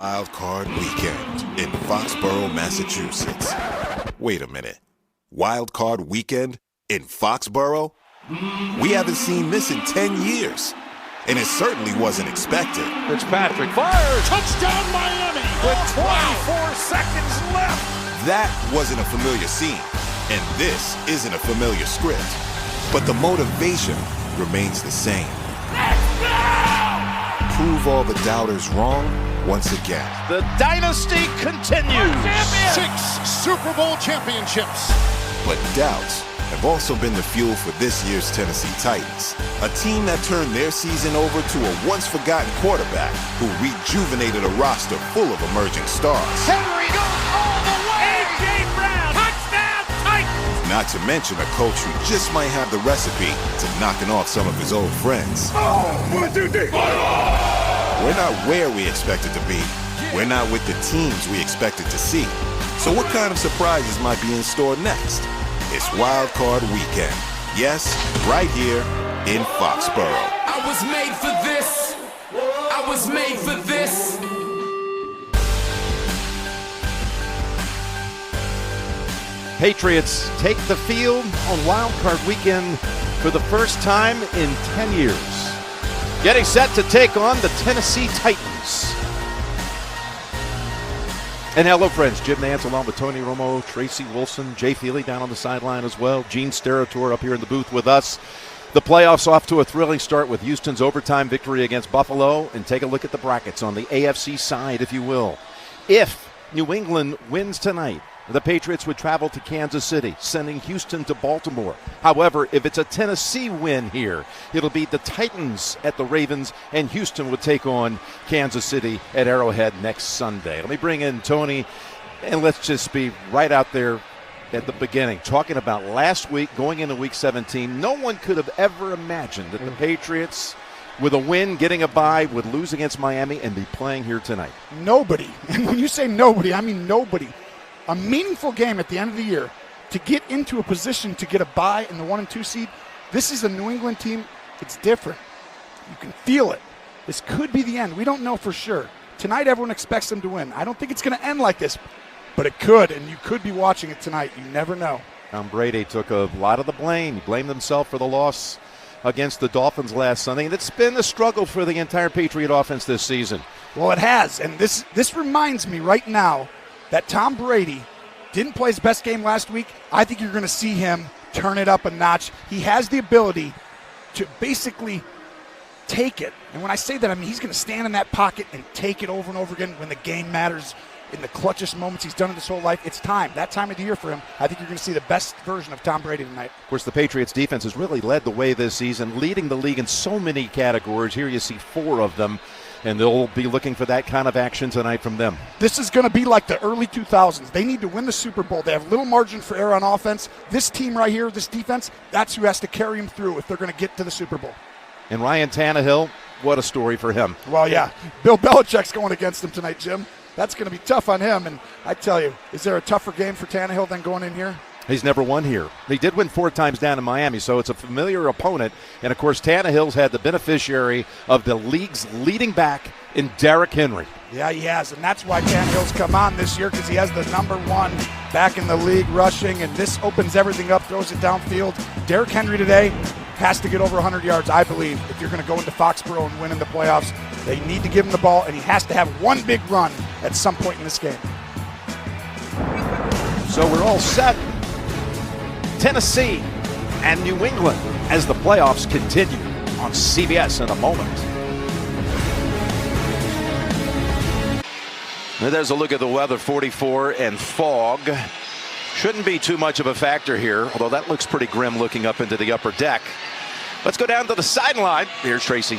Wild Card Weekend in Foxborough, Massachusetts. Wait a minute. Wild Card Weekend in Foxborough? We haven't seen this in 10 years. And it certainly wasn't expected. Fitzpatrick fires. Touchdown Miami with 24 seconds left. That wasn't a familiar scene. And this isn't a familiar script. But the motivation remains the same. Let's go! Prove all the doubters wrong once again. The dynasty continues. 6 Super Bowl championships. But doubts have also been the fuel for this year's Tennessee Titans, a team that turned their season over to a once-forgotten quarterback who rejuvenated a roster full of emerging stars. Henry goes all the way. A.J. Brown, touchdown Titans. Not to mention a coach who just might have the recipe to knocking off some of his old friends. Oh, 1, 2, 3. We're not where we expected to be. We're not with the teams we expected to see. So what kind of surprises might be in store next? It's Wild Card Weekend. Yes, right here in Foxborough. I was made for this. I was made for this. Patriots take the field on Wild Card Weekend for the first time in 10 years. Getting set to take on the Tennessee Titans. And hello, friends. Jim Nance along with Tony Romo, Tracy Wilson, Jay Feely down on the sideline as well. Gene Steratore up here in the booth with us. The playoffs off to a thrilling start with Houston's overtime victory against Buffalo. And take a look at the brackets on the AFC side, if you will. If New England wins tonight, the Patriots would travel to Kansas City, sending Houston to Baltimore. However, if it's a Tennessee win here, it'll be the Titans at the Ravens, and Houston would take on Kansas City at Arrowhead next Sunday. Let me bring in Tony, and let's just be right out there at the beginning. Talking about last week, going into Week 17, no one could have ever imagined that the Patriots, with a win, getting a bye, would lose against Miami and be playing here tonight. Nobody. And when you say nobody, I mean nobody. A meaningful game at the end of the year to get into a position to get a bye in the 1 and 2 seed. This is a New England team. It's different. You can feel it. This could be the end. We don't know for sure. Tonight, everyone expects them to win. I don't think it's going to end like this, but it could, and you could be watching it tonight. You never know. Tom Brady took a lot of the blame. He blamed himself for the loss against the Dolphins last Sunday, and it's been a struggle for the entire Patriot offense this season. Well, it has, and this reminds me right now that Tom Brady didn't play his best game last week. I think you're going to see him turn it up a notch. He has the ability to basically take it. And when I say that, I mean he's going to stand in that pocket and take it over and over again when the game matters. In the clutchest moments he's done it his whole life. It's time. That time of the year for him. I think you're going to see the best version of Tom Brady tonight. Of course, the Patriots defense has really led the way this season, leading the league in so many categories. Here you see 4 of them. And they'll be looking for that kind of action tonight from them. This is going to be like the early 2000s. They need to win the Super Bowl. They have little margin for error on offense. This team right here, this defense, that's who has to carry them through if they're going to get to the Super Bowl. And Ryan Tannehill, what a story for him. Well, yeah. Bill Belichick's going against him tonight, Jim. That's going to be tough on him. And I tell you, is there a tougher game for Tannehill than going in here? He's never won here. He did win 4 times down in Miami, so it's a familiar opponent. And, of course, Tannehill's had the beneficiary of the league's leading back in Derrick Henry. Yeah, he has, and that's why Tannehill's come on this year, because he has the #1 back in the league rushing, and this opens everything up, throws it downfield. Derrick Henry today has to get over 100 yards, I believe, if you're going to go into Foxborough and win in the playoffs. They need to give him the ball, and he has to have one big run at some point in this game. So we're all set. Tennessee and New England as the playoffs continue on CBS in a moment. Now there's a look at the weather, 44 and fog. Shouldn't be too much of a factor here, although that looks pretty grim looking up into the upper deck. Let's go down to the sideline. Here's Tracy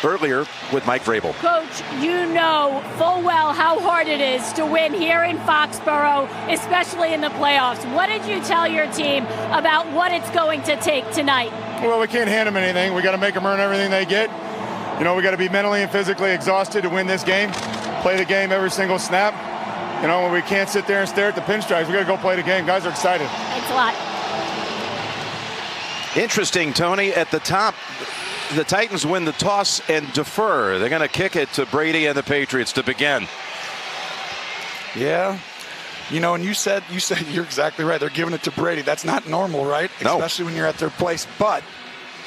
earlier with Mike Vrabel. Coach, you know full well how hard it is to win here in Foxborough, especially in the playoffs. What did you tell your team about what it's going to take tonight? Well, we can't hand them anything. We got to make them earn everything they get. You know, we got to be mentally and physically exhausted to win this game. Play the game every single snap. You know, when we can't sit there and stare at the pinstripes, we got to go play the game. Guys are excited. Thanks a lot. Interesting, Tony, at the top. The Titans win the toss and defer. They're going to kick it to Brady and the Patriots to begin. Yeah. You know, and you said you're exactly right. They're giving it to Brady. That's not normal, right? No. Especially when you're at their place. But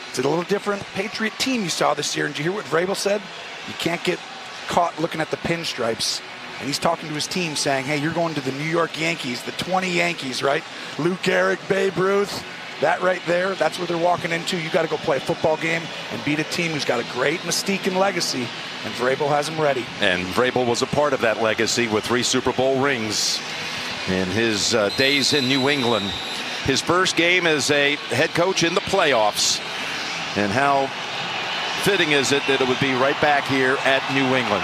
it's a little different Patriot team you saw this year. And did you hear what Vrabel said? You can't get caught looking at the pinstripes. And he's talking to his team saying, hey, you're going to the New York Yankees, the 20 Yankees, right? Lou Gehrig, Babe Ruth, that right there, that's where they're walking into. You got to go play a football game and beat a team who's got a great mystique and legacy. And Vrabel has them ready. And Vrabel was a part of that legacy with 3 Super Bowl rings in his days in New England. His first game as a head coach in the playoffs. And how fitting is it that it would be right back here at New England,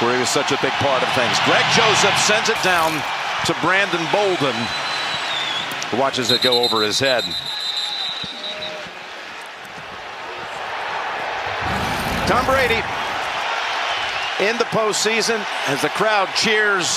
where he was such a big part of things. Greg Joseph sends it down to Brandon Bolden, who watches it go over his head. Tom Brady in the postseason as the crowd cheers